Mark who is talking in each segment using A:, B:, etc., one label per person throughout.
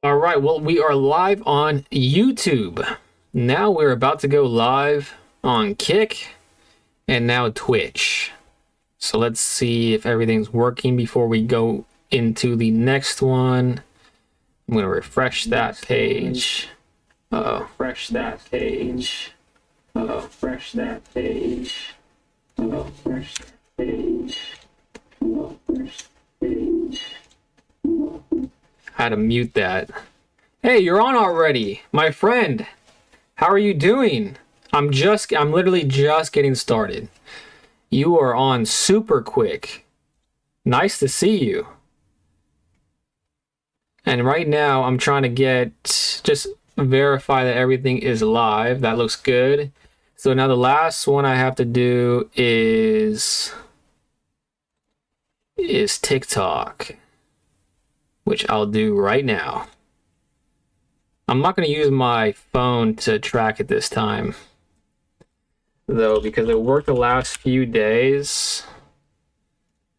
A: All right, well, we are live on YouTube. Now we're about to go live on Kick and now Twitch. So let's see if everything's working before we go into the next one. I'm going to refresh that page. Refresh that page. Refresh that page. Refresh that page. Refresh that page. How to mute that. Hey, you're on already, my friend. How are you doing? I'm literally just getting started. You are on super quick. Nice to see you. And right now I'm trying to just verify that everything is live. That looks good. So now the last one I have to do is TikTok, which I'll do right now. I'm not going to use my phone to track it this time, though, because it worked the last few days.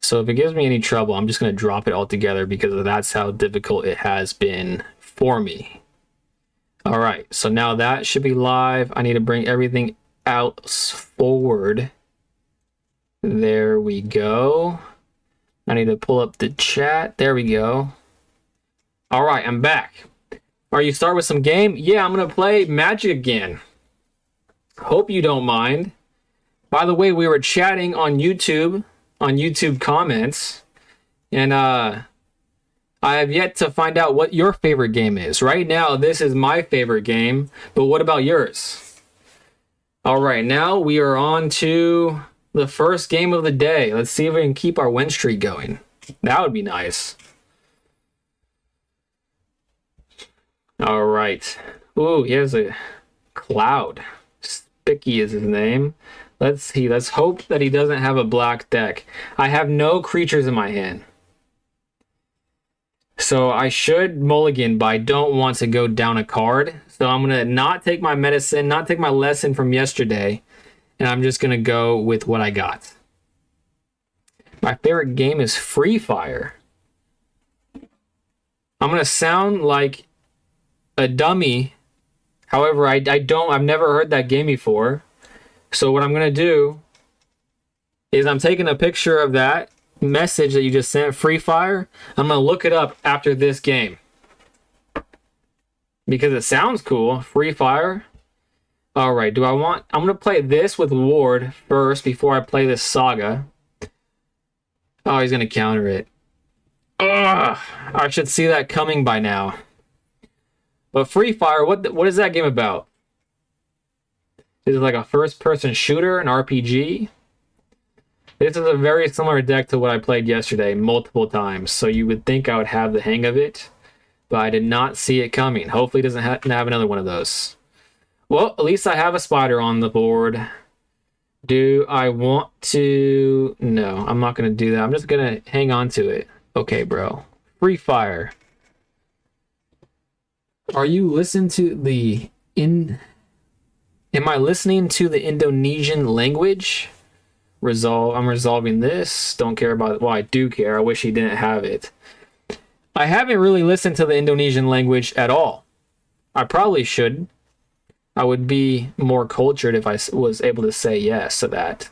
A: So if it gives me any trouble, I'm just going to drop it altogether because that's how difficult it has been for me. All right, so now that should be live. I need to bring everything out forward. There we go. I need to pull up the chat. There we go. All right, I'm back. Are you start with some game? Yeah, I'm going to play Magic again. Hope you don't mind. By the way, we were chatting on YouTube comments, and I have yet to find out what your favorite game is. Right now, this is my favorite game, but what about yours? All right, now we are on to the first game of the day. Let's see if we can keep our win streak going. That would be nice. All right. Ooh, he has a Cloud. Spicky is his name. Let's see. Let's hope that he doesn't have a black deck. I have no creatures in my hand. So I should mulligan, but I don't want to go down a card. So I'm going to not take my medicine, not take my lesson from yesterday, and I'm just going to go with what I got. My favorite game is Free Fire. I'm going to sound like a dummy. However, I've never heard that game before. So what I'm going to do is I'm taking a picture of that message that you just sent, Free Fire. I'm going to look it up after this game because it sounds cool. Free Fire. All right. I'm going to play this with Ward first before I play this Saga. Oh, he's going to counter it. Ugh, I should see that coming by now. But Free Fire, what is that game about? Is it like a first-person shooter, an RPG? This is a very similar deck to what I played yesterday multiple times, so you would think I would have the hang of it, but I did not see it coming. Hopefully it doesn't have another one of those. Well, at least I have a spider on the board. Do I want to... No, I'm not going to do that. I'm just going to hang on to it. Okay, bro. Free Fire. Are you listening to the Am I listening to the Indonesian language? I'm resolving this. Don't care about it. Well, I do care. I wish he didn't have it. I haven't really listened to the Indonesian language at all. I probably should. I would be more cultured if I was able to say yes to that.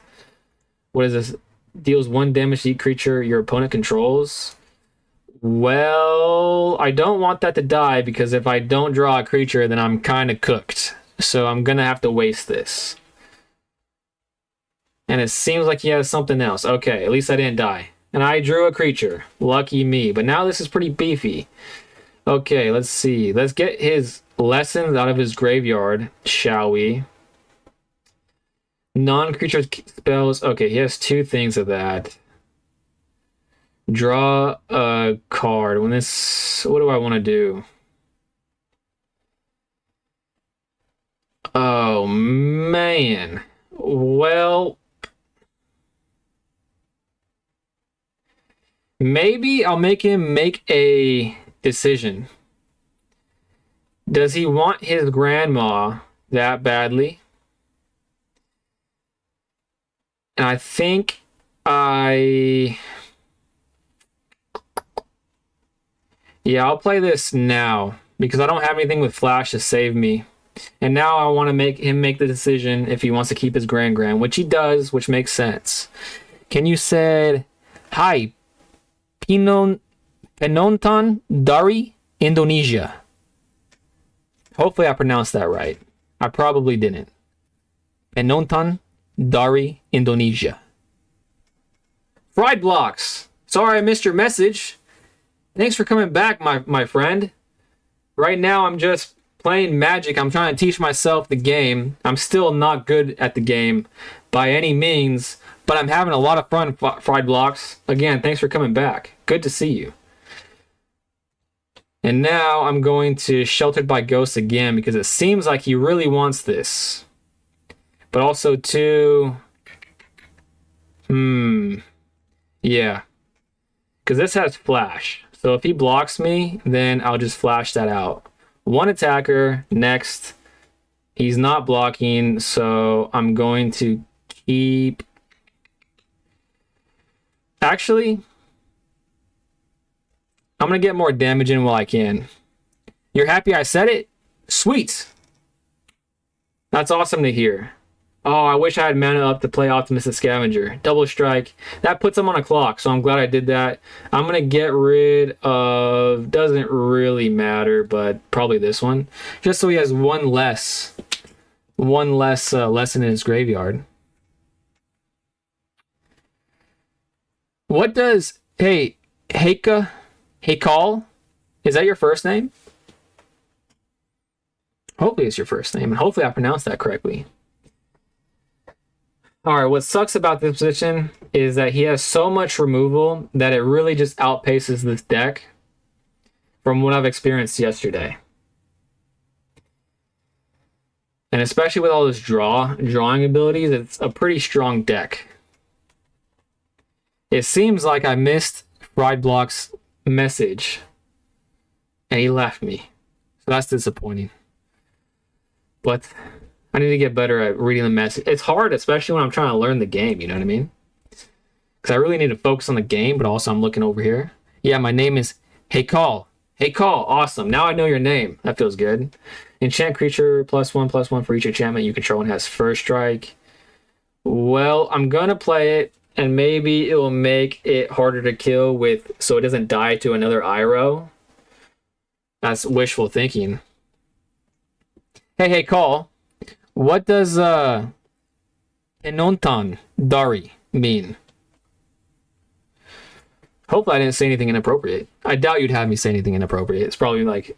A: What is this? Deals 1 damage to each creature your opponent controls. Well, I don't want that to die because if I don't draw a creature, then I'm kind of cooked. So I'm going to have to waste this. And it seems like he has something else. Okay, at least I didn't die. And I drew a creature. Lucky me. But now this is pretty beefy. Okay, let's see. Let's get his lessons out of his graveyard, shall we? Non-creature spells. Okay, he has 2 things of that. Draw a card. What do I want to do? Oh, man. Well, maybe I'll make him make a decision. Does he want his grandma that badly? And I think Yeah, I'll play this now. because I don't have anything with flash to save me. And now I want to make him make the decision if he wants to keep his Grand, which he does, which makes sense. Can you say, hi, Penonton Dari, Indonesia. Hopefully I pronounced that right. I probably didn't. Penonton Dari, Indonesia. Fried Blocks. Sorry I missed your message. Thanks for coming back, my friend. Right now I'm just playing Magic. I'm trying to teach myself the game. I'm still not good at the game by any means, but I'm having a lot of fun, Fried Blocks. Again, thanks for coming back. Good to see you. And now I'm going to Sheltered by Ghosts again because it seems like he really wants this. But also to... Yeah. Because this has Flash. So if he blocks me, then I'll just flash that out. One attacker, next. He's not blocking, so I'm going to keep... Actually, I'm going to get more damage in while I can. You're happy I said it? Sweet! That's awesome to hear. Oh, I wish I had mana up to play Optimus the Scavenger. Double strike. That puts him on a clock, so I'm glad I did that. I'm going to get rid of... Doesn't really matter, but probably this one. Just so he has one less lesson in his graveyard. What does... Hey, Heikal? Is that your first name? Hopefully it's your first name, and hopefully I pronounced that correctly. Alright, what sucks about this position is that he has so much removal that it really just outpaces this deck from what I've experienced yesterday. And especially with all his drawing abilities, it's a pretty strong deck. It seems like I missed Fried Block's message and he left me. So that's disappointing. But I need to get better at reading the message. It's hard, especially when I'm trying to learn the game, you know what I mean? Because I really need to focus on the game, but also I'm looking over here. Yeah, my name is Heikal. Heikal, awesome. Now I know your name. That feels good. Enchant creature, +1/+1 for each enchantment you control and has first strike. Well, I'm going to play it, and maybe it will make it harder to kill with so it doesn't die to another Iroh. That's wishful thinking. Hey, Heikal. What does Penonton Dari mean? Hopefully I didn't say anything inappropriate. I doubt you'd have me say anything inappropriate. It's probably like,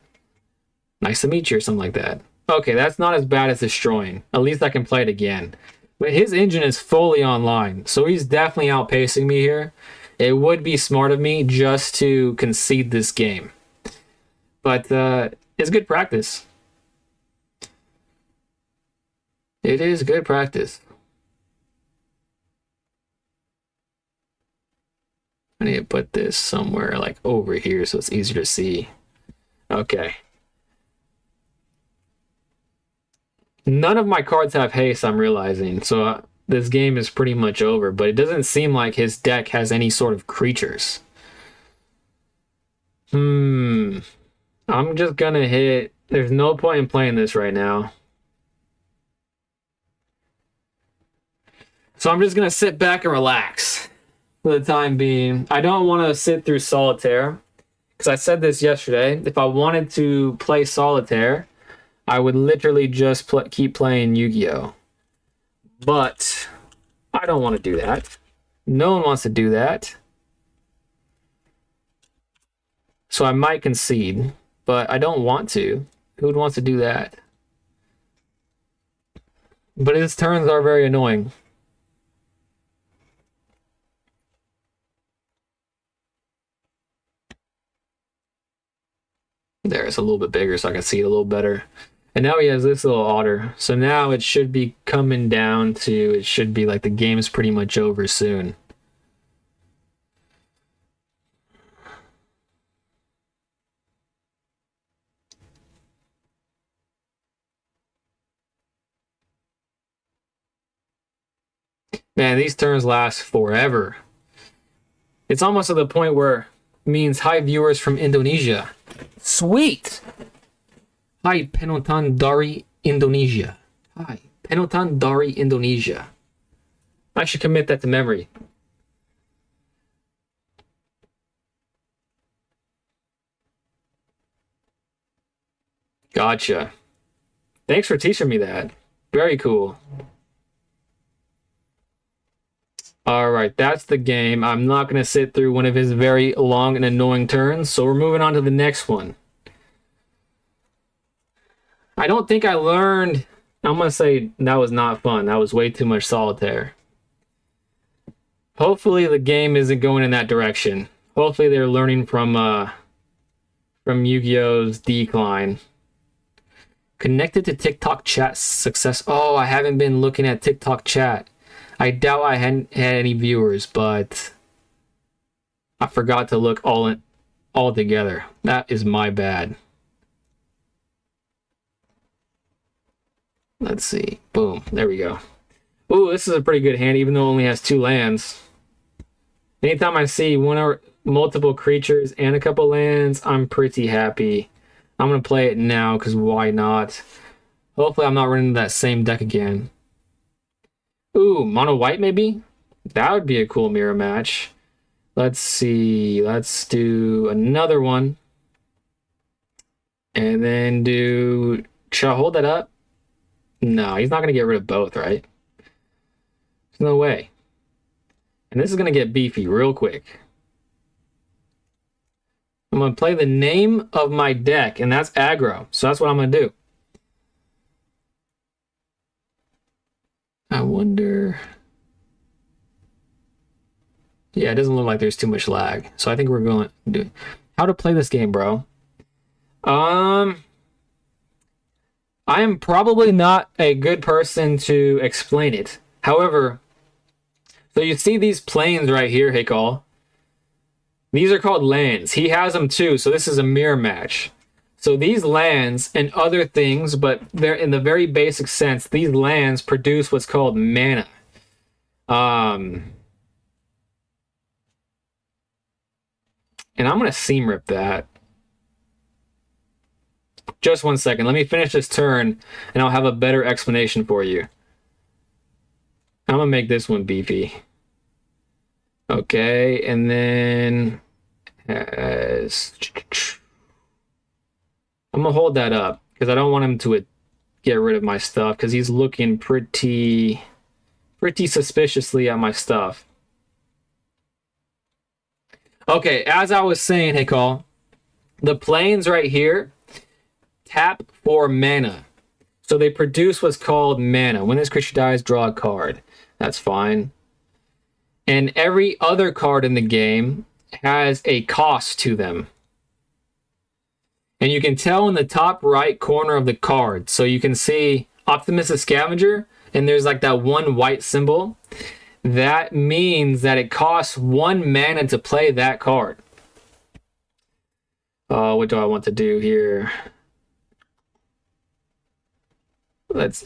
A: nice to meet you or something like that. Okay, that's not as bad as destroying. At least I can play it again. But his engine is fully online, so he's definitely outpacing me here. It would be smart of me just to concede this game. But it's good practice. It is good practice. I need to put this somewhere like over here so it's easier to see. Okay. None of my cards have haste, I'm realizing. So this game is pretty much over, but it doesn't seem like his deck has any sort of creatures. I'm just gonna hit... There's no point in playing this right now. So I'm just going to sit back and relax for the time being. I don't want to sit through Solitaire, because I said this yesterday. If I wanted to play Solitaire, I would literally just keep playing Yu-Gi-Oh! But I don't want to do that. No one wants to do that. So I might concede, but I don't want to. Who would want to do that? But his turns are very annoying. There, it's a little bit bigger so I can see it a little better. And now he has this little otter. So now it should be coming down to, it should be like the game is pretty much over soon. Man, these turns last forever. It's almost to the point where it means hi viewers from Indonesia. Sweet! Hi, Penotan Dari, Indonesia. Hi, Penotan Dari, Indonesia. I should commit that to memory. Gotcha. Thanks for teaching me that. Very cool. All right, that's the game. I'm not going to sit through one of his very long and annoying turns, so we're moving on to the next one. I don't think I learned... I'm going to say that was not fun. That was way too much solitaire. Hopefully the game isn't going in that direction. Hopefully they're learning from Yu-Gi-Oh's decline. Connected to TikTok chat success. Oh, I haven't been looking at TikTok chat. I doubt I hadn't had any viewers, but I forgot to look all together. That is my bad. Let's see. Boom. There we go. Ooh, this is a pretty good hand, even though it only has 2 lands. Anytime I see one or multiple creatures and a couple lands, I'm pretty happy. I'm going to play it now, because why not? Hopefully I'm not running into that same deck again. Ooh, mono white maybe? That would be a cool mirror match. Let's see. Let's do another one. And then do... Should I hold that up? No, he's not going to get rid of both, right? There's no way. And this is going to get beefy real quick. I'm going to play the name of my deck, and that's aggro. So that's what I'm going to do. I wonder... Yeah, it doesn't look like there's too much lag. So I think we're going to do... How to play this game, bro? I am probably not a good person to explain it. However, so you see these planes right here, Hikal. These are called lands. He has them too, so this is a mirror match. So these lands and other things, but they're in the very basic sense, these lands produce what's called mana. And I'm going to seam rip that. Just 1 second. Let me finish this turn, and I'll have a better explanation for you. I'm going to make this one beefy. Okay, and then... As... I'm going to hold that up, because I don't want him to get rid of my stuff, because he's looking pretty suspiciously at my stuff. Okay, as I was saying, Hikal, the planes right here tap for mana. So they produce what's called mana. When this creature dies, draw a card. That's fine. And every other card in the game has a cost to them. And you can tell in the top right corner of the card. So you can see Optimus the Scavenger, and there's like that one white symbol. That means that it costs 1 mana to play that card. What do I want to do here?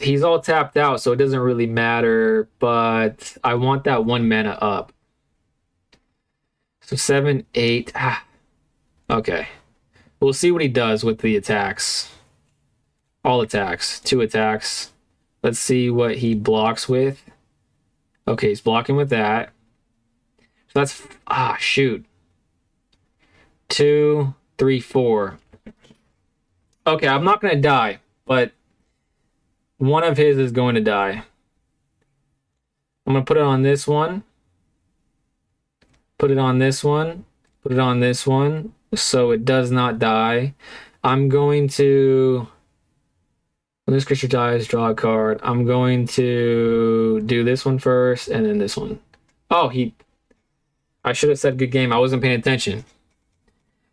A: He's all tapped out, so it doesn't really matter, but I want that 1 mana up. So 7, 8. Okay. We'll see what he does with the attacks. All attacks. 2 attacks. Let's see what he blocks with. Okay, he's blocking with that. So that's... shoot. 2, 3, 4. Okay, I'm not going to die, but one of his is going to die. I'm going to put it on this one. Put it on this one. Put it on this one. So it does not die. I'm going to... When this creature dies, draw a card. I'm going to do this one first, and then this one. Oh, I should have said good game. I wasn't paying attention.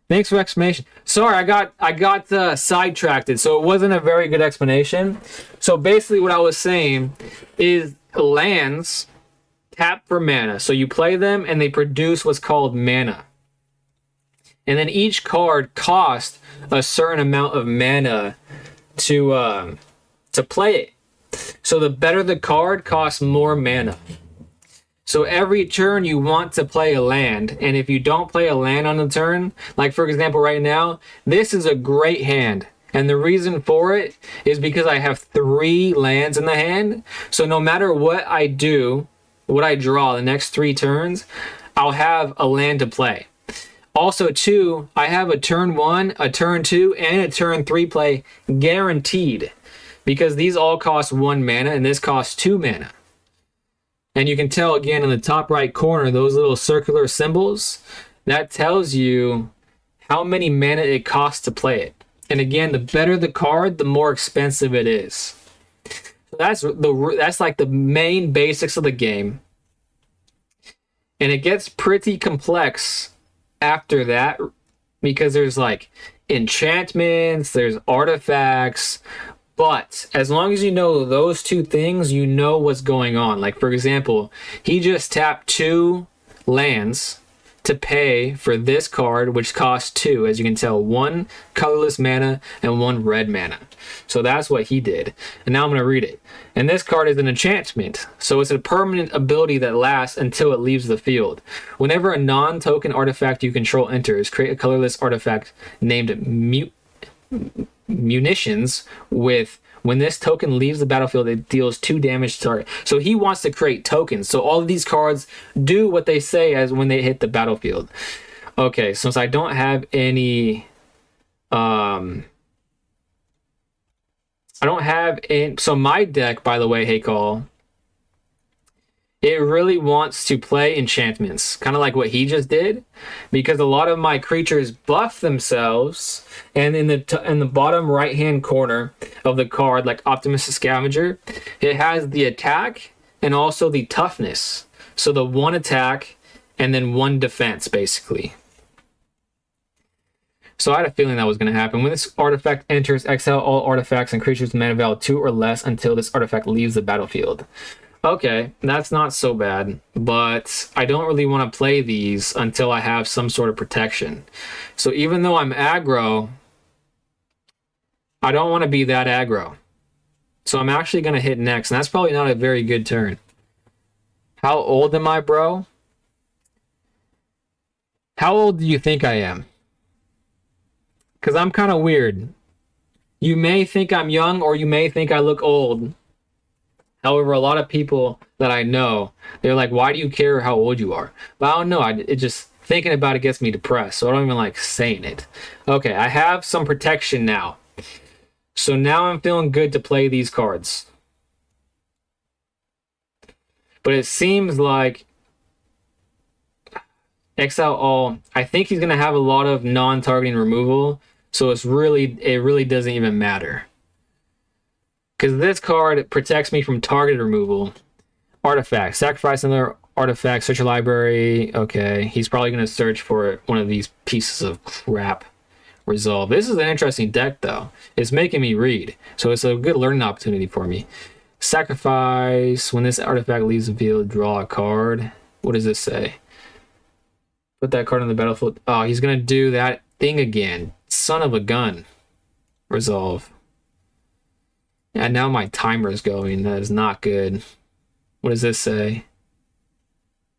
A: Thanks for explanation. Sorry, I got sidetracked, so it wasn't a very good explanation. So basically what I was saying is lands tap for mana. So you play them, and they produce what's called mana. And then each card costs a certain amount of mana to play it. So the better the card costs more mana. So every turn you want to play a land, and if you don't play a land on the turn, like for example right now, this is a great hand, And the reason for it is because I have 3 lands in the hand. So no matter what I do, what I draw the next 3 turns, I'll have a land to play. Also, too, I have a turn 1, a turn 2, and a turn 3 play guaranteed. Because these all cost 1 mana, and this costs 2 mana. And you can tell, again, in the top right corner, those little circular symbols, that tells you how many mana it costs to play it. And again, the better the card, the more expensive it is. So that's like the main basics of the game. And it gets pretty complex after that because there's like enchantments, there's artifacts, but as long as you know those 2 things, you know what's going on. Like, for example, he just tapped 2 lands to pay for this card, which costs 2, as you can tell, 1 colorless mana and 1 red mana. So that's what he did. And now I'm going to read it. And this card is an enchantment. So it's a permanent ability that lasts until it leaves the field. Whenever a non-token artifact you control enters, create a colorless artifact named Munitions with, when this token leaves the battlefield, it deals 2 damage to target. So he wants to create tokens. So all of these cards do what they say as when they hit the battlefield. Okay, since I don't have any so my deck, by the way, hey call, it really wants to play enchantments, kind of like what he just did, because a lot of my creatures buff themselves, and in the bottom right hand corner of the card, like Optimus the Scavenger, it has the attack and also the toughness. So the 1 attack and then 1 defense, basically. So I had a feeling that was going to happen. When this artifact enters, exile all artifacts and creatures with mana value 2 or less until this artifact leaves the battlefield. Okay, that's not so bad, but I don't really want to play these until I have some sort of protection. So even though I'm aggro, I don't want to be that aggro. So I'm actually going to hit next, and that's probably not a very good turn. How old am I, bro? How old do you think I am? Because I'm kind of weird. You may think I'm young, or you may think I look old. However, a lot of people that I know, they're like, why do you care how old you are? But I don't know. It just, thinking about it gets me depressed. So I don't even like saying it. Okay, I have some protection now. So now I'm feeling good to play these cards. But it seems like exile all. I think he's going to have a lot of non-targeting removal. So it really doesn't even matter. Because this card protects me from targeted removal. Artifact. Sacrifice another artifact. Search your library. Okay. He's probably going to search for one of these pieces of crap. Resolve. This is an interesting deck, though. It's making me read. So it's a good learning opportunity for me. Sacrifice. When this artifact leaves the field, draw a card. What does this say? Put that card on the battlefield. Oh, he's going to do that thing again. Son of a gun. Resolve. And now my timer's going. That is not good. What does this say?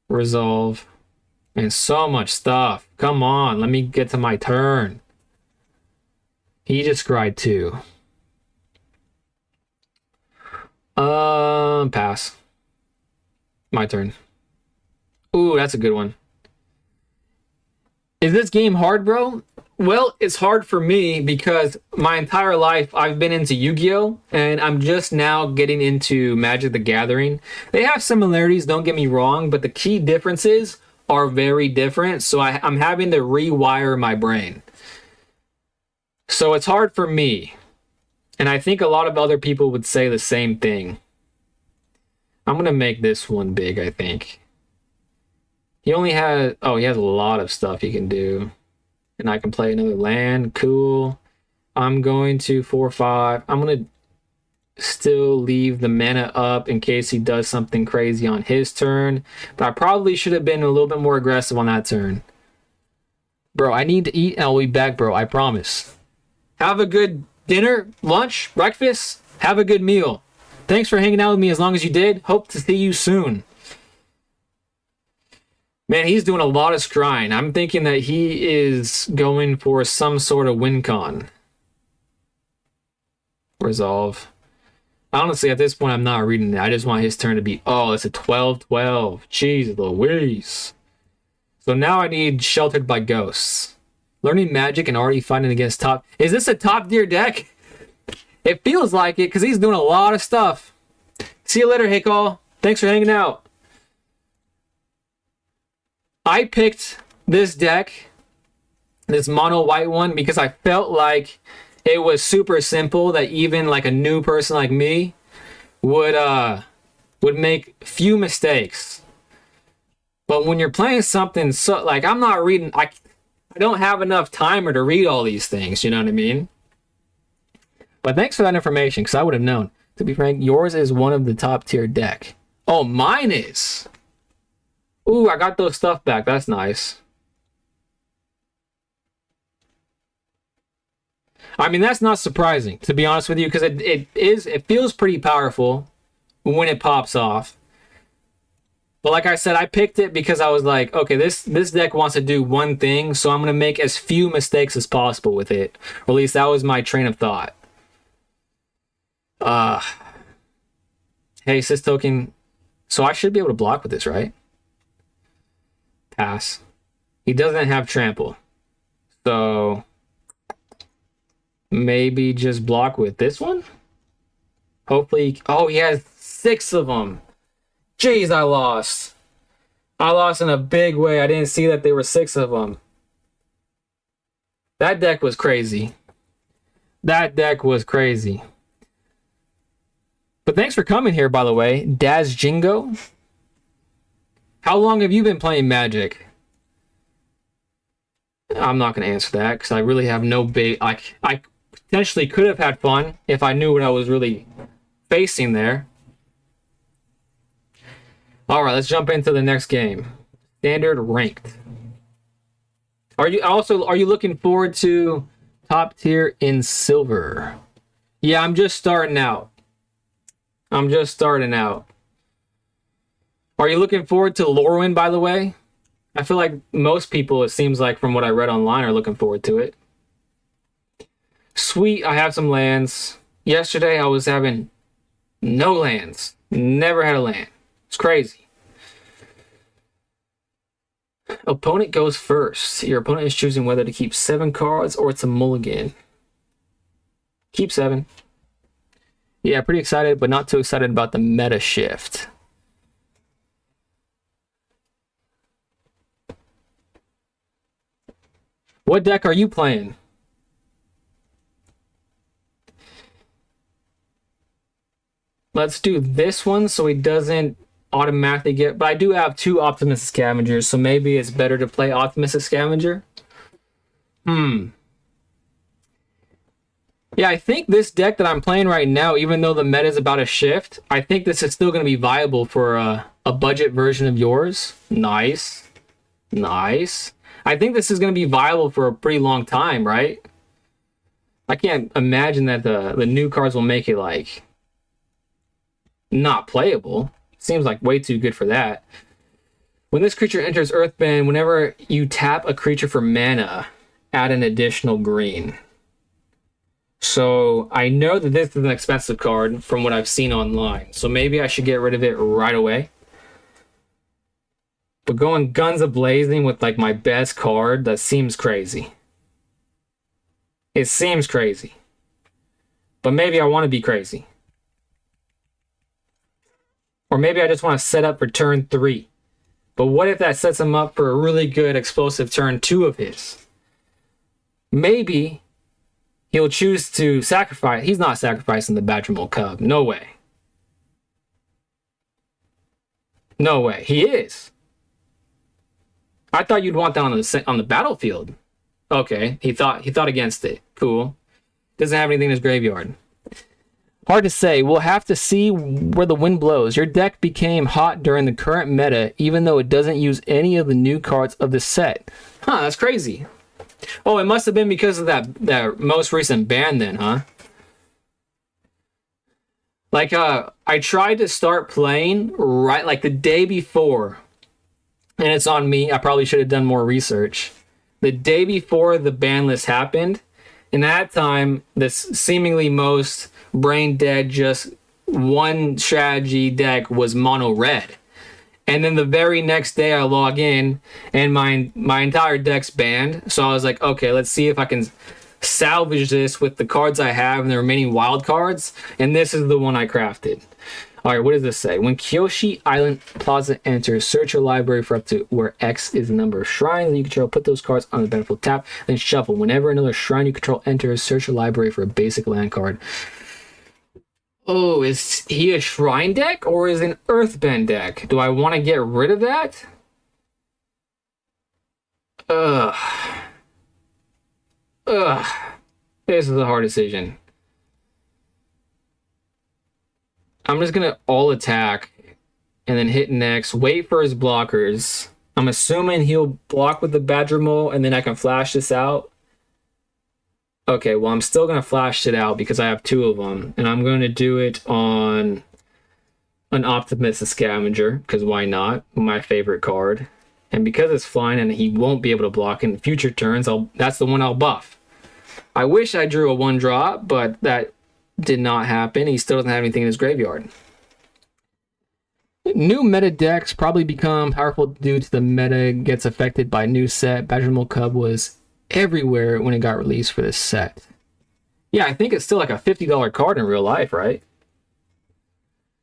A: Resolve. And so much stuff. Come on, let me get to my turn. He just cried too. Pass. My turn. Ooh, that's a good one. Is this game hard, bro? Well, it's hard for me because my entire life I've been into Yu-Gi-Oh! And I'm just now getting into Magic the Gathering. They have similarities, don't get me wrong, but the key differences are very different. So I'm having to rewire my brain. So it's hard for me. And I think a lot of other people would say the same thing. I'm going to make this one big, I think. He has a lot of stuff he can do. And I can play another land. Cool. I'm going to 4/5. I'm going to still leave the mana up in case he does something crazy on his turn. But I probably should have been a little bit more aggressive on that turn. Bro, I need to eat and I'll be back, bro. I promise. Have a good dinner, lunch, breakfast. Have a good meal. Thanks for hanging out with me as long as you did. Hope to see you soon. Man, he's doing a lot of scrying. I'm thinking that he is going for some sort of win con. Resolve. Honestly, at this point, I'm not reading it. I just want his turn to be, oh, it's a 12-12. Jeez Louise. So now I need Sheltered by Ghosts. Learning Magic and already fighting against top. Is this a top tier deck? It feels like it because he's doing a lot of stuff. See you later, Haycall. Thanks for hanging out. I picked this deck, this mono white one, because I felt like it was super simple that even like a new person like me would make few mistakes. But when you're playing something so like I'm not reading, I don't have enough timer to read all these things, you know what I mean? But thanks for that information, because I would have known. To be frank, yours is one of the top tier deck. Oh, mine is. Ooh, I got those stuff back. That's nice. I mean, that's not surprising, to be honest with you, because it feels pretty powerful when it pops off. But like I said, I picked it because I was like, okay, this deck wants to do one thing, so I'm going to make as few mistakes as possible with it. Or at least that was my train of thought. Hey, Sis Token. So I should be able to block with this, right? Pass. He doesn't have trample. So maybe just block with this one? Hopefully. Oh, he has 6 of them. Jeez, I lost. I lost in a big way. I didn't see that there were 6 of them. That deck was crazy. That deck was crazy. But thanks for coming here, by the way. Daz Jingo. How long have you been playing Magic? I'm not going to answer that because I really have no big... I potentially could have had fun if I knew what I was really facing there. All right, let's jump into the next game. Standard Ranked. Are you looking forward to top tier in silver? Yeah, I'm just starting out. Are you looking forward to Lorwyn, by the way? I feel like most people, it seems like from what I read online, are looking forward to it. Sweet, I have some lands. Yesterday, I was having no lands. Never had a land. It's crazy. Opponent goes first. Your opponent is choosing whether to keep 7 cards or it's a mulligan. Keep 7. Yeah, pretty excited, but not too excited about the meta shift. What deck are you playing? Let's do this one so he doesn't automatically get... But I do have 2 Optimistic Scavengers, so maybe it's better to play Optimistic Scavenger. Yeah, I think this deck that I'm playing right now, even though the meta is about to shift, I think this is still going to be viable for a budget version of yours. Nice. Nice. I think this is going to be viable for a pretty long time, right? I can't imagine that the new cards will make it, like, not playable. Seems like way too good for that. When this creature enters Earthbend, whenever you tap a creature for mana, add an additional green. So I know that this is an expensive card from what I've seen online. So maybe I should get rid of it right away. But going guns a-blazing with like my best card, that seems crazy. It seems crazy. But maybe I want to be crazy. Or maybe I just want to set up for turn 3. But what if that sets him up for a really good explosive turn 2 of his? Maybe he'll choose to sacrifice. He's not sacrificing the Badgermole Cub. No way. No way. He is. I thought you'd want that on the battlefield. Okay. He thought against it. Cool. Doesn't have anything in his graveyard. Hard to say. We'll have to see where the wind blows. Your deck became hot during the current meta, even though it doesn't use any of the new cards of the set. Huh, that's crazy. Oh, it must have been because of that most recent ban then, huh? Like, I tried to start playing right, like, the day before. And it's on me. I probably should have done more research. The day before the ban list happened, And at that time, this seemingly most brain dead, just one strategy deck was mono red. And then the very next day I log in and my entire deck's banned. So I was like, okay, let's see if I can salvage this with the cards I have and the remaining wild cards. And this is the one I crafted. All right, what does this say? When Kyoshi Island Plaza enters, search your library for up to where X is the number of shrines that you control. Put those cards on the battlefield tap, then shuffle. Whenever another shrine you control enters, search your library for a basic land card. Oh, is he a shrine deck or is it an earthbend deck? Do I want to get rid of that? Ugh. This is a hard decision. I'm just gonna all attack and then hit next, wait for his blockers. I'm assuming he'll block with the Badger Mole and then I can flash this out. Okay, well, I'm still gonna flash it out because I have two of them, and I'm going to do it on an Optimistic Scavenger, because why not? My favorite card. And because it's flying and he won't be able to block in future turns, that's the one I'll buff. I wish I drew a 1-drop, but that did not happen. He still doesn't have anything in his graveyard. New meta decks probably become powerful due to the meta gets affected by new set. Badger Mole Cub was everywhere when it got released for this set. Yeah, I think it's still like a $50 card in real life, right?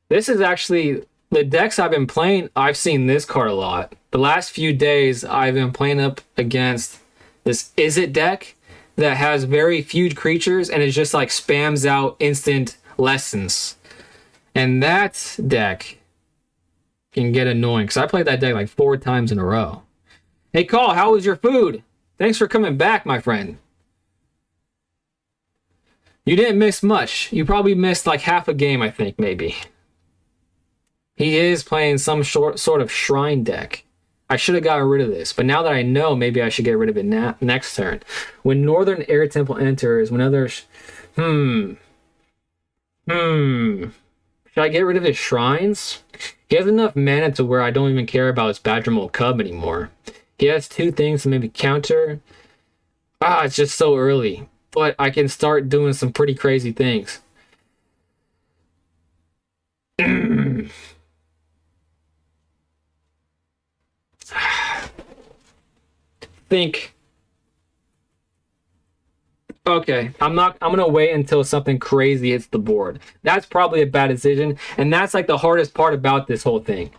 A: This is actually the decks I've been playing. I've seen this card a lot. The last few days I've been playing up against this Is It deck that has very few creatures and it just like spams out instant lessons. And that deck can get annoying because I played that deck like 4 times in a row. Hey, Call, how was your food? Thanks for coming back, my friend. You didn't miss much. You probably missed like half a game, I think, maybe. He is playing some sort of shrine deck. I should have gotten rid of this, but now that I know, maybe I should get rid of it next turn. When Northern Air Temple enters, when others... Should I get rid of his shrines? He has enough mana to where I don't even care about his Badger Mole Cub anymore. He has 2 things to maybe counter. It's just so early. But I can start doing some pretty crazy things. Think. Okay, I'm gonna wait until something crazy hits the board. That's probably a bad decision, and that's like the hardest part about this whole thing.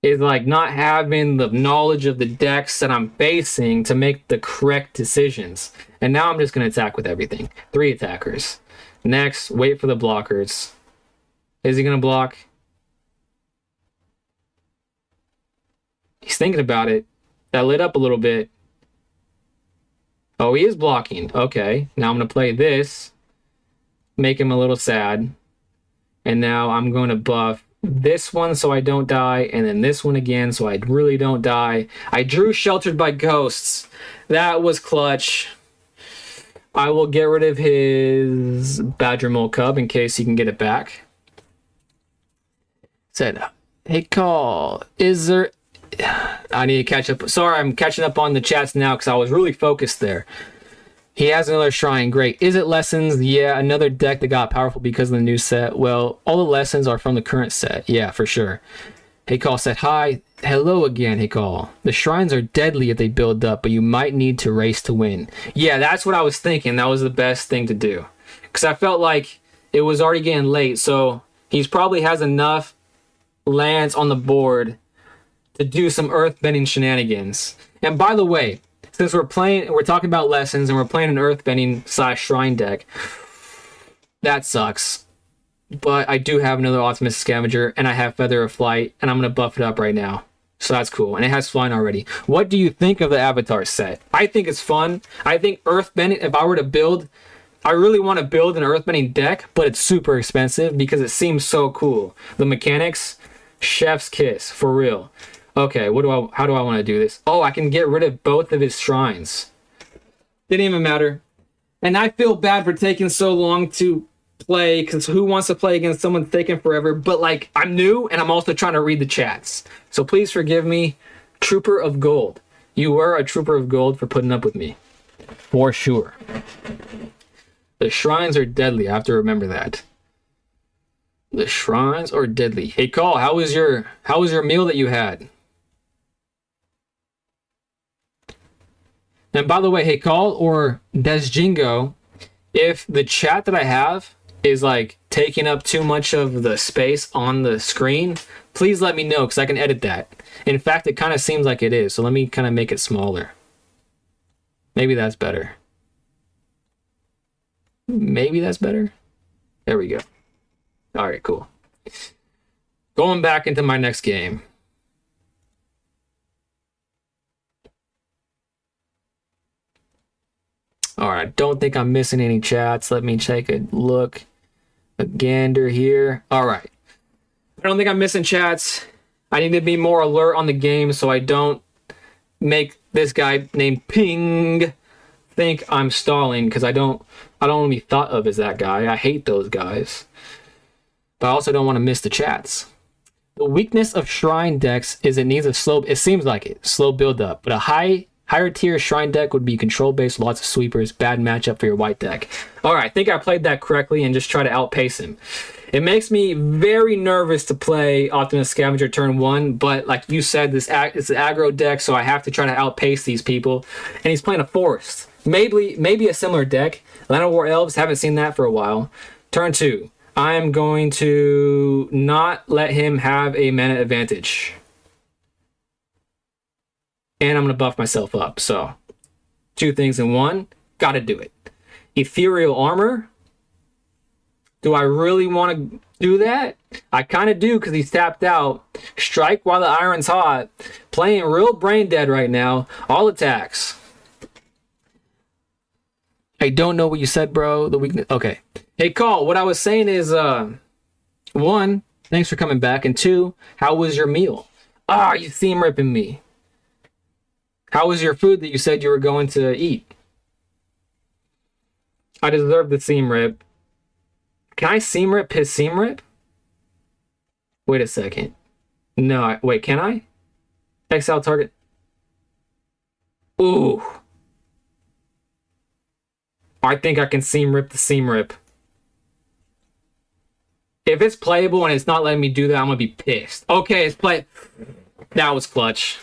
A: Is like not having the knowledge of the decks that I'm facing to make the correct decisions. And now I'm just gonna attack with everything. 3 attackers. Next, wait for the blockers. Is he gonna block? He's thinking about it. That lit up a little bit. Oh, he is blocking. Okay, now I'm going to play this. Make him a little sad. And now I'm going to buff this one so I don't die. And then this one again so I really don't die. I drew Sheltered by Ghosts. That was clutch. I will get rid of his Badger Mole Cub in case he can get it back. Said, hey, Call, is there... I need to catch up. Sorry, I'm catching up on the chats now because I was really focused there. He has another shrine. Great. Is it lessons? Yeah, another deck that got powerful because of the new set. Well, all the lessons are from the current set. Yeah, for sure. Hey, Call said, hi. Hello again, Hey, Call. The shrines are deadly if they build up, but you might need to race to win. Yeah, that's what I was thinking. That was the best thing to do. Because I felt like it was already getting late, so he probably has enough lands on the board to do some earthbending shenanigans. And by the way, since we're talking about lessons and we're playing an earthbending / shrine deck, that sucks. But I do have another Optimistic Scavenger and I have Feather of Flight and I'm going to buff it up right now. So that's cool. And it has flying already. What do you think of the Avatar set? I think it's fun. I think earthbending, if I were to build, I really want to build an earthbending deck, but it's super expensive because it seems so cool. The mechanics, chef's kiss, for real. Okay, how do I want to do this? Oh, I can get rid of both of his shrines. Didn't even matter. And I feel bad for taking so long to play, because who wants to play against someone taking forever? But like, I'm new and I'm also trying to read the chats. So please forgive me. Trooper of Gold. You were a Trooper of Gold for putting up with me. for sure. The shrines are deadly. I have to remember that. The shrines are deadly. Hey, Call, how was your meal that you had? And by the way, hey, Call or Desjingo, if the chat that I have is like taking up too much of the space on the screen, please let me know because I can edit that. In fact, it kind of seems like it is, so let me kind of make it smaller. Maybe that's better. Maybe that's better. There we go. All right, cool. Going back into my next game. All right, don't think I'm missing any chats. Let me take a look. A gander here. All right. I don't think I'm missing chats. I need to be more alert on the game so I don't make this guy named Ping think I'm stalling, because I don't want to be thought of as that guy. I hate those guys. But I also don't want to miss the chats. The weakness of shrine decks is it needs a slow, it seems like it, slow build up. But a higher tier shrine deck would be control based, lots of sweepers, bad matchup for your white deck. All right, I think I played that correctly and just try to outpace him. It makes me very nervous to play Optimus Scavenger turn 1, but like you said, it's an aggro deck, so I have to try to outpace these people. And he's playing a forest. Maybe a similar deck. Land War Elves, haven't seen that for a while. Turn 2. I'm going to not let him have a mana advantage. And I'm going to buff myself up. So, 2 things in 1. Gotta do it. Ethereal Armor. Do I really want to do that? I kind of do because he's tapped out. Strike while the iron's hot. Playing real brain dead right now. All attacks. I don't know what you said, bro. The weakness. Okay. Hey, Call. What I was saying is, 1, thanks for coming back. And 2, how was your meal? Ah, you theme ripping me. How was your food that you said you were going to eat? I deserve the seam rip. Can I seam rip his seam rip? Wait a second. No, wait, can I? Exile target. Ooh. I think I can seam rip the seam rip. If it's playable and it's not letting me do that, I'm gonna be pissed. Okay, it's play. That was clutch.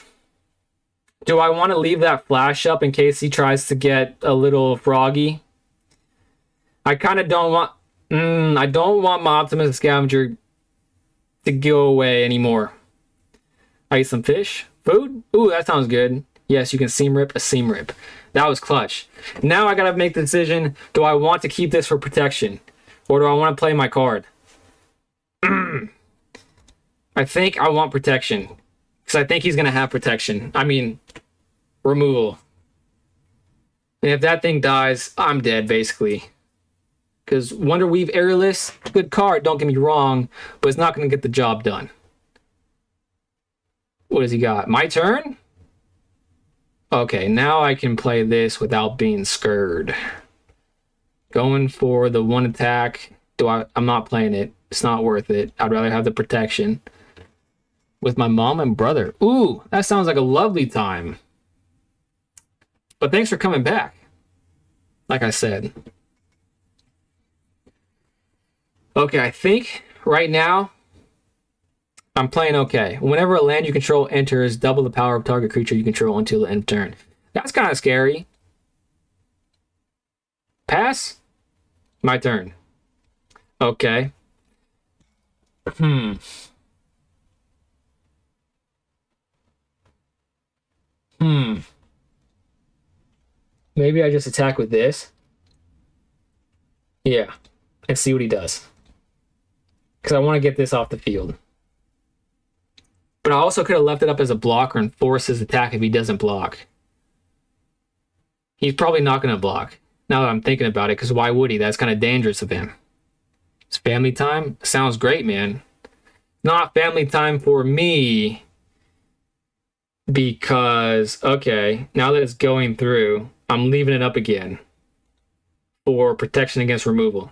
A: Do I want to leave that flash up in case he tries to get a little froggy? I kind of don't want... I don't want my Optimus Scavenger to go away anymore. I eat some fish? Food? Ooh, that sounds good. Yes, you can seam rip a seam rip. That was clutch. Now I gotta make the decision, do I want to keep this for protection? Or do I want to play my card? I think I want protection. Because I think he's gonna have protection. I mean, removal. And if that thing dies, I'm dead, basically. Because Wonder Weave Airless, good card, don't get me wrong, but it's not going to get the job done. What does he got? My turn? Okay, now I can play this without being scared. Going for the 1 attack. I'm not playing it. It's not worth it. I'd rather have the protection. With my mom and brother. Ooh, that sounds like a lovely time. But thanks for coming back. Like I said. Okay, I think right now I'm playing okay. Whenever a land you control enters, double the power of target creature you control until the end of turn. That's kind of scary. Pass? My turn. Okay. Maybe I just attack with this. Yeah. And see what he does. Because I want to get this off the field. But I also could have left it up as a blocker and force his attack if he doesn't block. He's probably not going to block. Now that I'm thinking about it, because why would he? That's kind of dangerous of him. It's family time? Sounds great, man. Not family time for me. Because, okay, now that it's going through, I'm leaving it up again. For protection against removal.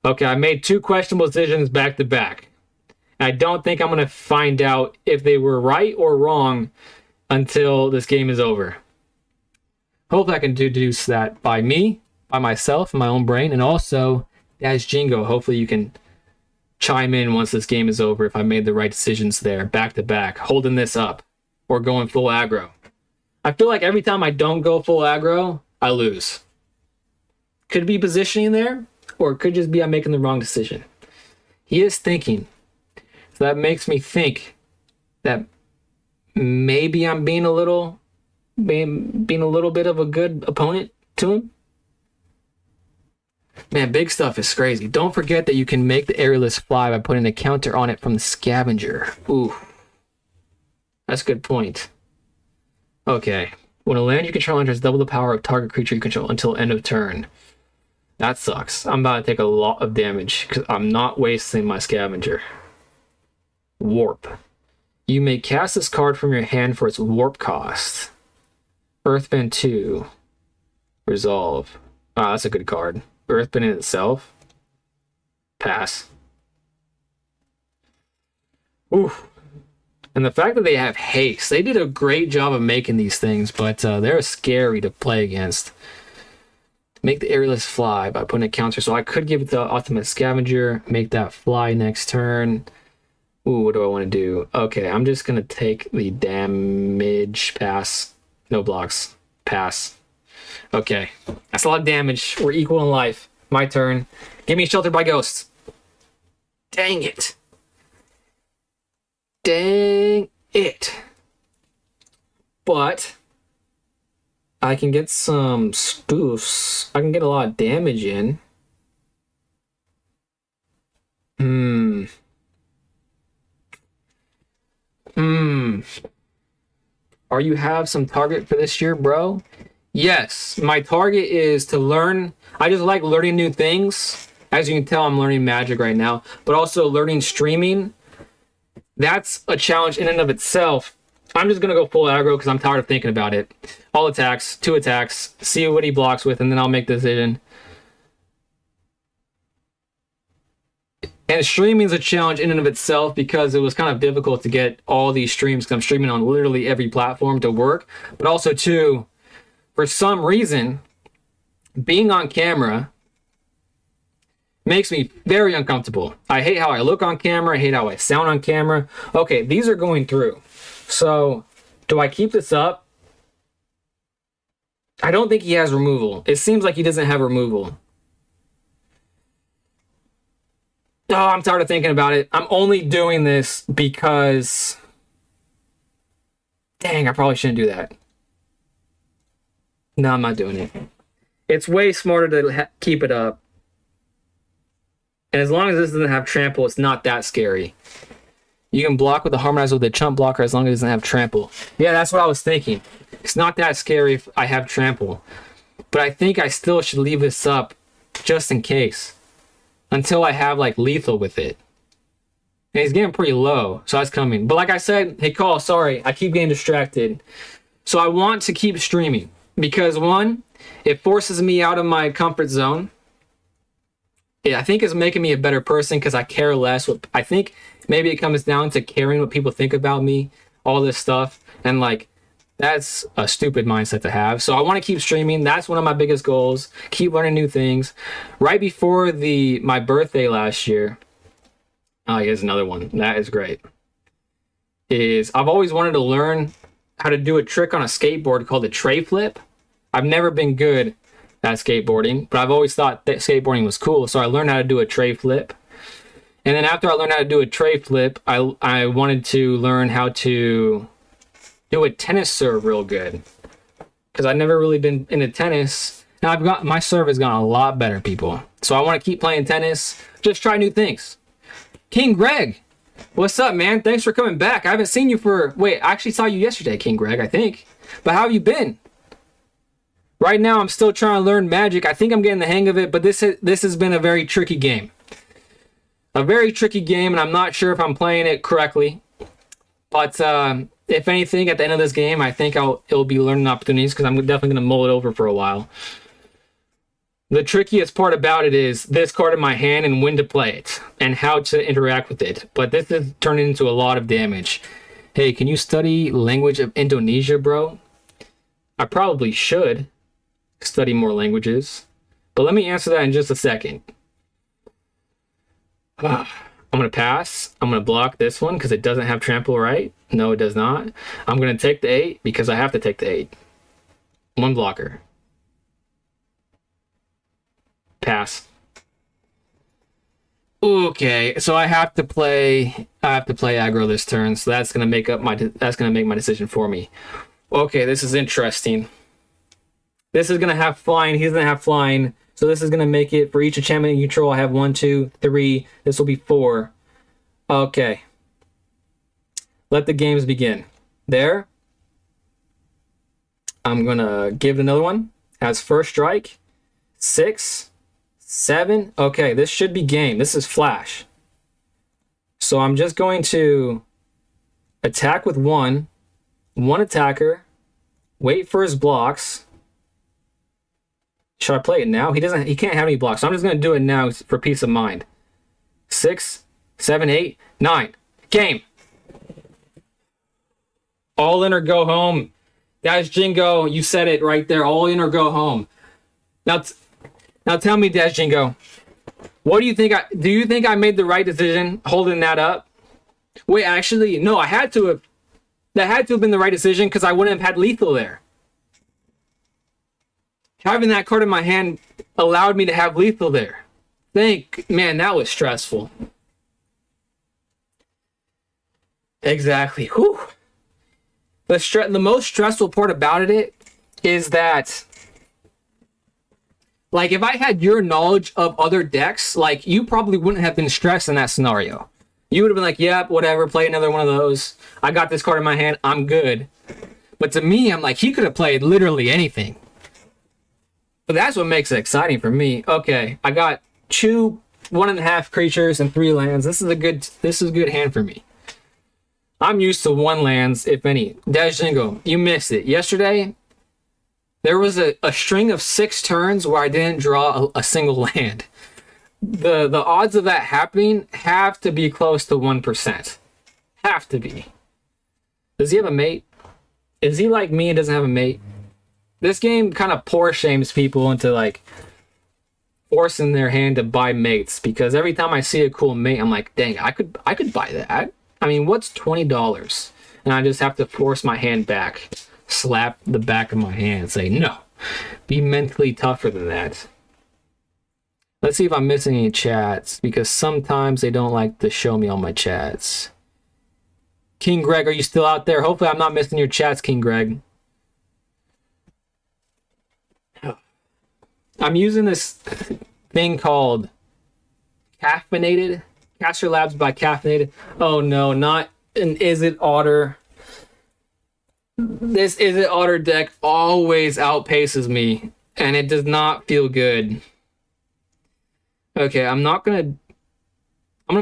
A: Okay, I made 2 questionable decisions back to back. I don't think I'm going to find out if they were right or wrong until this game is over. Hopefully I can deduce that by me, by myself, in my own brain, and also as Jingo. Hopefully you can chime in once this game is over if I made the right decisions there, back to back, holding this up, or going full aggro. I feel like every time I don't go full aggro, I lose. Could be positioning there, or it could just be I'm making the wrong decision. He is thinking. So that makes me think that maybe I'm being a little bit of a good opponent to him. Man, big stuff is crazy. Don't forget that you can make the aerialist fly by putting a counter on it from the scavenger. Ooh. That's a good point. Okay. When a land you control enters double the power of target creature you control until end of turn. That sucks. I'm about to take a lot of damage because I'm not wasting my scavenger. Warp. You may cast this card from your hand for its warp cost. Earthbend 2. Resolve. Ah, that's a good card. Earthbend in itself. Pass. Ooh. And the fact that they have haste. They did a great job of making these things, but they're scary to play against. Make the aerialist fly by putting a counter. So I could give it the ultimate scavenger. Make that fly next turn. Ooh, what do I want to do? Okay, I'm just going to take the damage. Pass. No blocks. Pass. Okay. That's a lot of damage. We're equal in life. My turn. Give me Sheltered by Ghosts. Dang it. Dang it. But I can get some spoofs. I can get a lot of damage in. Are you have some target for this year, bro? Yes, my target is to learn. I just like learning new things. As you can tell, I'm learning Magic right now, but also learning streaming. That's a challenge in and of itself. I'm just going to go full aggro because I'm tired of thinking about it. All attacks, 2 attacks, see what he blocks with, and then I'll make the decision. And streaming is a challenge in and of itself because it was kind of difficult to get all these streams because I'm streaming on literally every platform to work. But also, too, for some reason, being on camera makes me very uncomfortable. I hate how I look on camera. I hate how I sound on camera. Okay, these are going through. So, do I keep this up? I don't think he has removal. It seems like he doesn't have removal. Oh, I'm tired of thinking about it. I'm only doing this because... Dang, I probably shouldn't do that. No, I'm not doing it. It's way smarter to keep it up. And as long as this doesn't have trample, it's not that scary. You can block with the Harmonizer with the chump blocker as long as it doesn't have trample. Yeah, that's what I was thinking. It's not that scary if I have trample. But I think I still should leave this up just in case. Until I have, like, lethal with it. And he's getting pretty low, so that's coming. But like I said, hey, Call, sorry, I keep getting distracted. So I want to keep streaming. Because, one, it forces me out of my comfort zone. I think it's making me a better person because I care less. I think maybe it comes down to caring what people think about me, all this stuff. And, like, that's a stupid mindset to have. So I want to keep streaming. That's one of my biggest goals. Keep learning new things. Right before my birthday last year, oh, here's another one. That is great. I've always wanted to learn how to do a trick on a skateboard called a tray flip. I've never been good at skateboarding, but I've always thought that skateboarding was cool. So I learned how to do a tray flip. And then after I learned how to do a tray flip, I wanted to learn how to do a tennis serve real good because I've never really been into tennis. Now my serve has gotten a lot better, people. So I want to keep playing tennis, just try new things. King Greg, what's up, man? Thanks for coming back. I haven't seen you I actually saw you yesterday, King Greg, I think. But how have you been? Right now, I'm still trying to learn Magic. I think I'm getting the hang of it, but this has been a very tricky game. A very tricky game, and I'm not sure if I'm playing it correctly. But if anything, at the end of this game, I think it'll be learning opportunities because I'm definitely going to mull it over for a while. The trickiest part about it is this card in my hand and when to play it and how to interact with it. But this is turning into a lot of damage. Hey, can you study language of Indonesia, bro? I probably should. study more languages. But let me answer that in just a second. I'm going to pass. I'm going to block this one because it doesn't have trample, right? No, it does not. I'm going to take the 8 because I have to take the 8. One blocker. Pass. Okay, so I have to play aggro this turn, so that's gonna make my decision for me. Okay, this is interesting. This is gonna have flying. He's gonna have flying, so this is gonna make it for each enchantment you control. I have 1, 2, 3. This will be 4. Okay. Let the games begin. There. I'm gonna give it another one. Has first strike. 6. 7. Okay, this should be game. This is flash. So I'm just going to attack with one attacker, wait for his blocks. Should I play it now? He can't have any blocks. So I'm just going to do it now for peace of mind. 6, 7, 8, 9. Game. All in or go home. That's Jingo. You said it right there. All in or go home. Now tell me, Dash Jingo, what do you think? Do you think I made the right decision holding that up? Wait, actually, no. That had to have been the right decision because I wouldn't have had lethal there. Having that card in my hand allowed me to have lethal there. Man, that was stressful. Exactly. Whew. The most stressful part about it is that, like, if I had your knowledge of other decks, like, you probably wouldn't have been stressed in that scenario. You would have been like, yep, whatever, play another one of those. I got this card in my hand, I'm good. But to me, I'm like, he could have played literally anything. But that's what makes it exciting for me. Okay, I got 2 1.5 creatures and 3 lands. This is a good hand for me. I'm used to 1 lands, if any. Dajingo, you missed it. Yesterday, there was a string of 6 turns where I didn't draw a single land. The odds of that happening have to be close to 1%. Have to be. Does he have a mate? Is he like me and doesn't have a mate? This game kind of poor shames people into, like, forcing their hand to buy mates, because every time I see a cool mate, I'm like, dang, I could buy that. I mean, what's $20? And I just have to force my hand back. Slap the back of my hand and say, no, be mentally tougher than that. Let's see if I'm missing any chats, because sometimes they don't like to show me all my chats. King Greg, are you still out there? Hopefully I'm not missing your chats, King Greg. I'm using this thing called Caffeinated. Caster Labs by Caffeinated. Oh no, not an Is It Otter. This Is It Otter deck always outpaces me, and it does not feel good. Okay, I'm gonna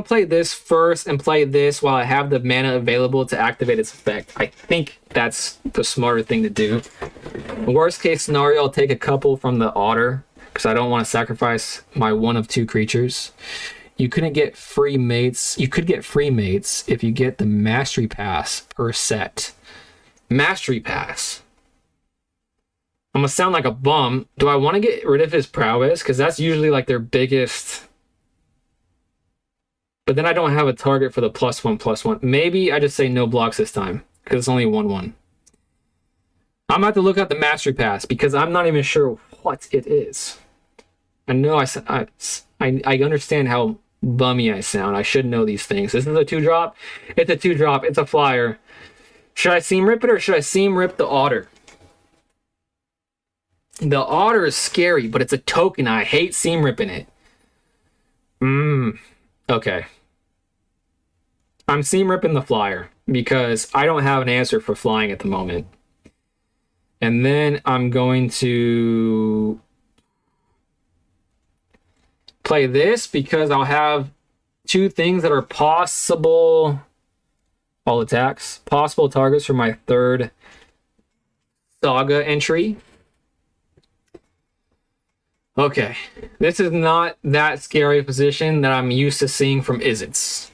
A: play this first and play this while I have the mana available to activate its effect. I think that's the smarter thing to do. Worst case scenario, I'll take a couple from the Otter, because I don't want to sacrifice my 1 of 2 creatures. You couldn't get free mates. You could get free mates if you get the Mastery Pass per set. Mastery Pass. I'm gonna sound like a bum. Do I want to get rid of his prowess? Because that's usually like their biggest. But then I don't have a target for the +1/+1. Maybe I just say no blocks this time, because it's only 1/1. I'm about to look at the Mastery Pass because I'm not even sure what it is. I know I understand how bummy I sound. I should know these things. This is a 2-drop. It's a 2-drop. It's a flyer. Should I seam rip it or should I seam rip the Otter? The Otter is scary, but it's a token. I hate seam ripping it. Okay. I'm seam ripping the flyer because I don't have an answer for flying at the moment. And then I'm going to play this because I'll have 2 things that are possible. All attacks. Possible targets for my 3rd Saga entry. Okay. This is not that scary a position that I'm used to seeing from Izzets.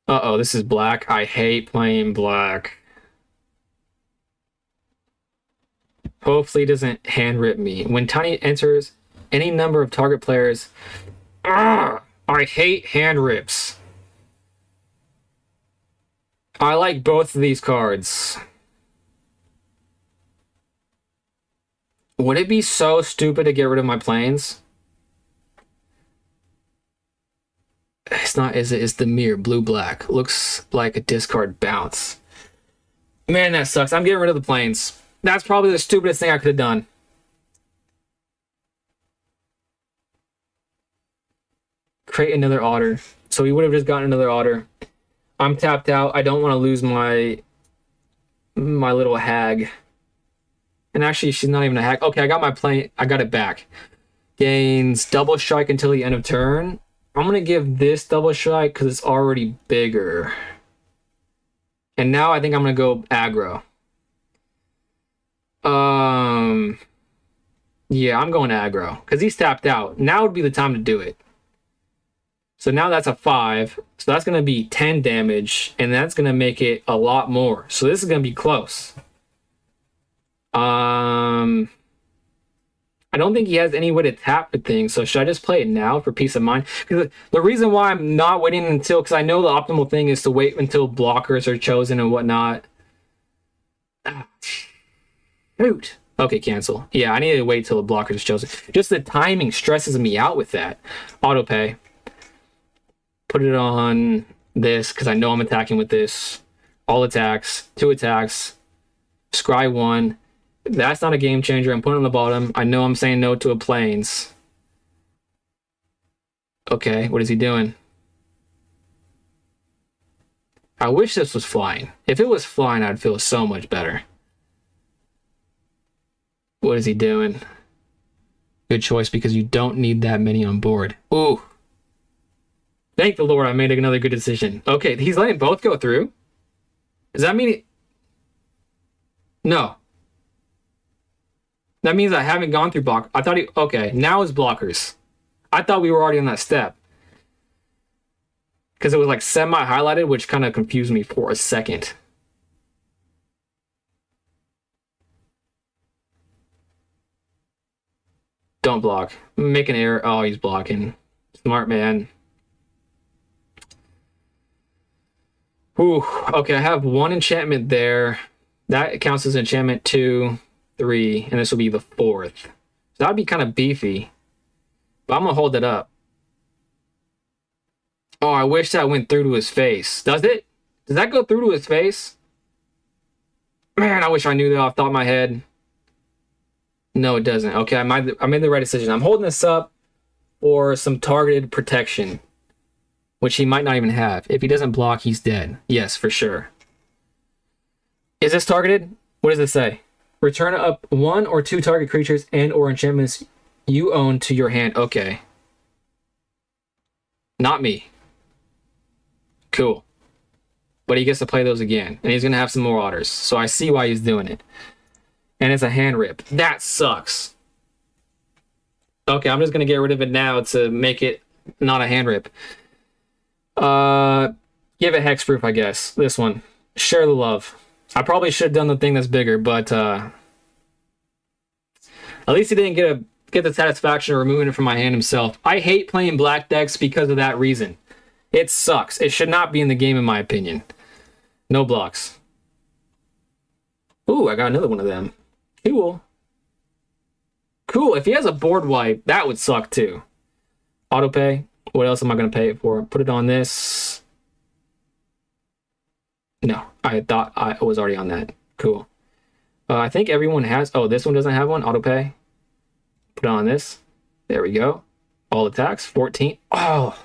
A: Uh-oh, this is black. I hate playing black. Hopefully, it doesn't hand rip me. When Tiny enters any number of target players, I hate hand rips. I like both of these cards. Would it be so stupid to get rid of my planes? It's not, is it? It's the mirror, blue-black. Looks like a discard bounce. Man, that sucks. I'm getting rid of the planes. That's probably the stupidest thing I could have done. Create another otter. So we would have just gotten another otter. I'm tapped out. I don't want to lose my little hag. And actually, she's not even a hag. Okay, I got my plane. I got it back. Gains double strike until the end of turn. I'm going to give this double strike because it's already bigger. And now I think I'm going to go aggro. Yeah, I'm going aggro because he's tapped out. Now would be the time to do it. So now that's a 5. So that's going to be 10 damage. And that's going to make it a lot more. So this is going to be close. I don't think he has any way to tap the thing. So should I just play it now for peace of mind? Because the reason why I'm not waiting until... Because I know the optimal thing is to wait until blockers are chosen and whatnot. Shoot. Okay, cancel. Yeah, I need to wait till the blocker is chosen. Just the timing stresses me out with that. Auto pay. Put it on this because I know I'm attacking with this. All attacks. 2 attacks. Scry 1. That's not a game changer. I'm putting it on the bottom. I know I'm saying no to a planes. Okay, what is he doing? I wish this was flying. If it was flying, I'd feel so much better. What is he doing? Good choice because you don't need that many on board. Ooh. Thank the Lord I made another good decision. Okay, he's letting both go through? Does that mean... No. That means I haven't gone through block. I thought he... Okay, now it's blockers. I thought we were already on that step. Because it was like semi-highlighted, which kind of confused me for a second. Don't block. Make an error. Oh, he's blocking. Smart man. Ooh, okay, I have 1 enchantment there. That counts as enchantment 2, 3, and this will be the 4th. So that would be kind of beefy. But I'm going to hold it up. Oh, I wish that went through to his face. Does it? Does that go through to his face? Man, I wish I knew that off the top of my head. No, it doesn't. Okay, I made the right decision. I'm holding this up for some targeted protection, which he might not even have. If he doesn't block, he's dead. Yes, for sure. Is this targeted? What does it say? Return up 1 or 2 target creatures and or enchantments you own to your hand. Okay. Not me. Cool. But he gets to play those again. And he's going to have some more otters. So I see why he's doing it. And it's a hand rip. That sucks. Okay, I'm just going to get rid of it now to make it not a hand rip. Give it hexproof, I guess. This one. Share the love. I probably should have done the thing that's bigger, but at least he didn't get the satisfaction of removing it from my hand himself. I hate playing black decks because of that reason. It sucks. It should not be in the game, in my opinion. No blocks. Ooh, I got another one of them. Cool. Cool. If he has a board wipe, that would suck too. Auto pay. What else am I going to pay it for? Put it on this. No, I thought I was already on that. Cool. I think everyone has... Oh, this one doesn't have one. Auto pay. Put it on this. There we go. All attacks. 14. Oh.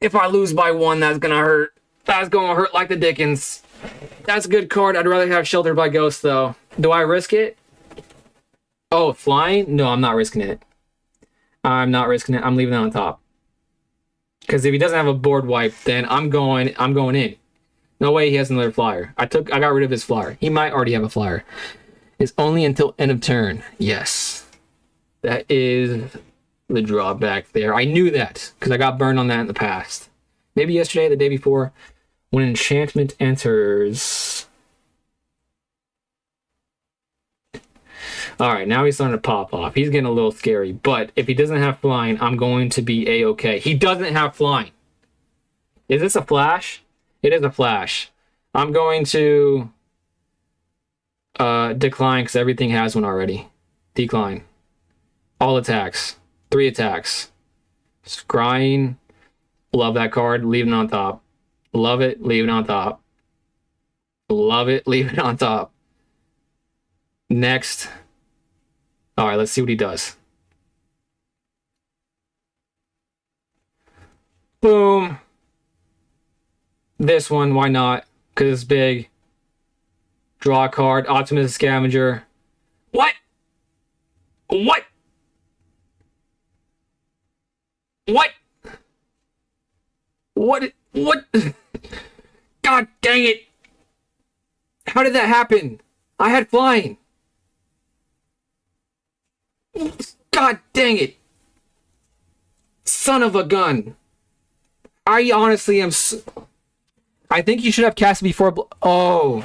A: If I lose by 1, that's going to hurt. That's going to hurt like the dickens. That's a good card. I'd rather have Sheltered by Ghost, though. Do I risk it? Oh, flying? No, I'm not risking it. I'm not risking it. I'm leaving it on top. Because if he doesn't have a board wipe, then I'm going in. No way he has another flyer. I got rid of his flyer. He might already have a flyer. It's only until end of turn. Yes. That is the drawback there. I knew that because I got burned on that in the past. Maybe yesterday, the day before. When enchantment enters... All right, now he's starting to pop off. He's getting a little scary. But if he doesn't have flying, I'm going to be A-okay. He doesn't have flying. Is this a flash? It is a flash. I'm going to decline because everything has one already. Decline. All attacks. 3 attacks. Scrying. Love that card. Leave it on top. Love it. Leave it on top. Love it. Leave it on top. Next. All right, let's see what he does. Boom. This one, why not? Because it's big. Draw a card. Optimistic Scavenger. What? What? What? What? What? God dang it. How did that happen? I had flying. God dang it. Son of a gun. I honestly am... I think you should have cast before... Oh.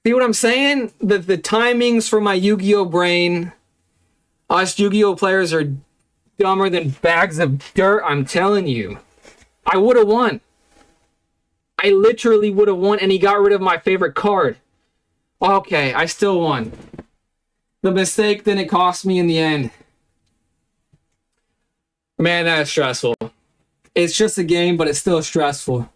A: See what I'm saying? The timings for my Yu-Gi-Oh brain. Us Yu-Gi-Oh players are dumber than bags of dirt, I'm telling you. I would have won. I literally would have won, and he got rid of my favorite card. Okay, I still won. The mistake didn't cost me in the end. Man, that's stressful. It's just a game, but it's still stressful.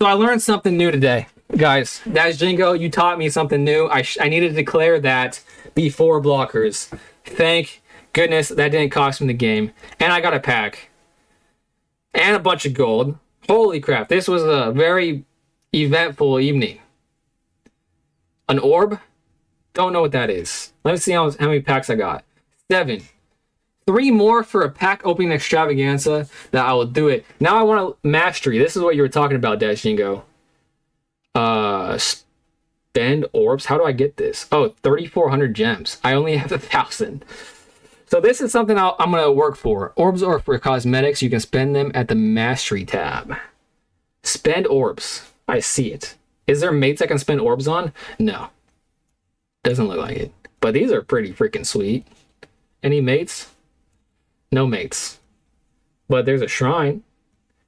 A: So I learned something new today. Guys, that's Jingo. You taught me something new. I needed to declare that before blockers. Thank goodness that didn't cost me the game. And I got a pack. And a bunch of gold. Holy crap, this was a very eventful evening. An orb? Don't know what that is. Let me see how many packs I got. 7. 3 more for a pack opening extravaganza. That I will do it. Now I want a mastery. This is what you were talking about, Dash Jingo. Spend orbs. How do I get this? Oh, 3,400 gems. I only have 1,000. So this is something I'm going to work for. Orbs are for cosmetics. You can spend them at the Mastery tab. Spend orbs. I see it. Is there mates I can spend orbs on? No. Doesn't look like it. But these are pretty freaking sweet. Any mates? No mates. But there's a shrine.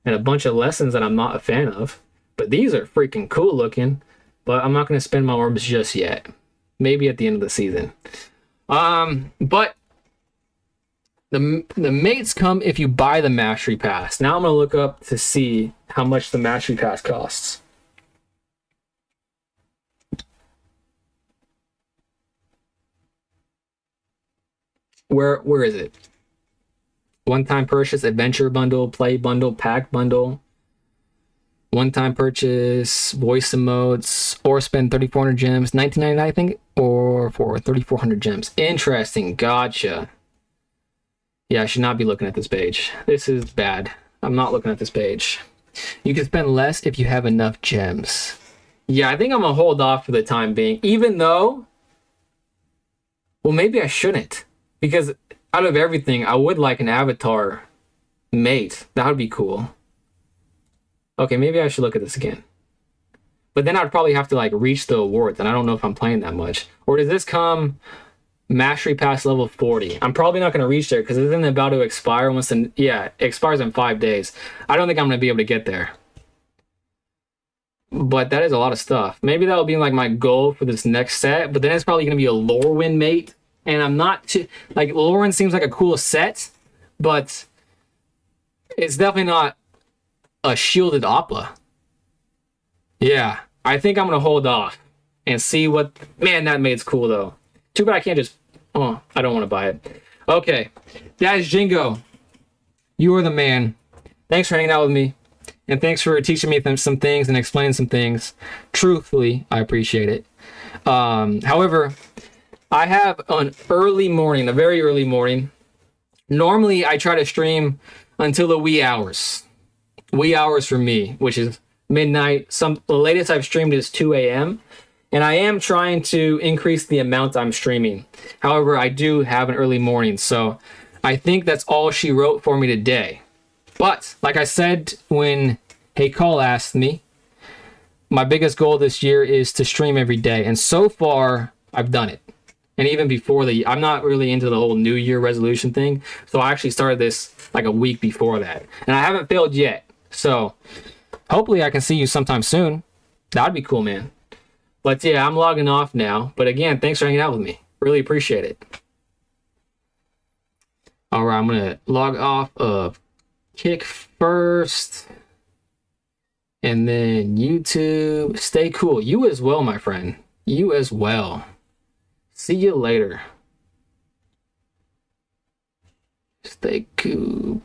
A: And a bunch of lessons that I'm not a fan of. But these are freaking cool looking. But I'm not going to spend my orbs just yet. Maybe at the end of the season. But... The mates come if you buy the Mastery Pass. Now I'm going to look up to see how much the Mastery Pass costs. Where is it? One-time purchase, adventure bundle, play bundle, pack bundle. One-time purchase, voice emotes, or spend 3,400 gems. $19.99, I think, or for 3,400 gems. Interesting. Gotcha. Yeah, I should not be looking at this page. This is bad. I'm not looking at this page. You can spend less if you have enough gems. Yeah, I think I'm going to hold off for the time being. Even though... Well, maybe I shouldn't. Because out of everything, I would like an avatar mate. That would be cool. Okay, maybe I should look at this again. But then I'd probably have to like reach the awards. And I don't know if I'm playing that much. Or does this come... Mastery Pass level 40. I'm probably not going to reach there because it isn't about to expire once. Yeah, it expires in 5 days. I don't think I'm going to be able to get there. But that is a lot of stuff. Maybe that'll be like my goal for this next set. But then it's probably going to be a Lorwyn mate. And I'm not too... Like, Lorwyn seems like a cool set. But it's definitely not a shielded Appa. Yeah, I think I'm going to hold off and see what... Man, that mate's cool though. Too bad I can't just... Oh, I don't want to buy it. Okay. That is Jingo. You are the man. Thanks for hanging out with me. And thanks for teaching me some things and explaining some things. Truthfully, I appreciate it. However, I have an early morning, a very early morning. Normally, I try to stream until the wee hours. Wee hours for me, which is midnight. The latest I've streamed is 2 a.m., and I am trying to increase the amount I'm streaming. However, I do have an early morning, so I think that's all she wrote for me today. But, like I said when Hey Call asked me, my biggest goal this year is to stream every day. And so far, I've done it. And even before I'm not really into the whole New Year resolution thing. So I actually started this like a week before that. And I haven't failed yet. So hopefully I can see you sometime soon. That'd be cool, man. But yeah, I'm logging off now. But again, thanks for hanging out with me. Really appreciate it. All right, I'm going to log off of Kick first. And then YouTube. Stay cool. You as well, my friend. You as well. See you later. Stay cool.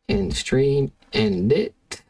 A: And stream end it.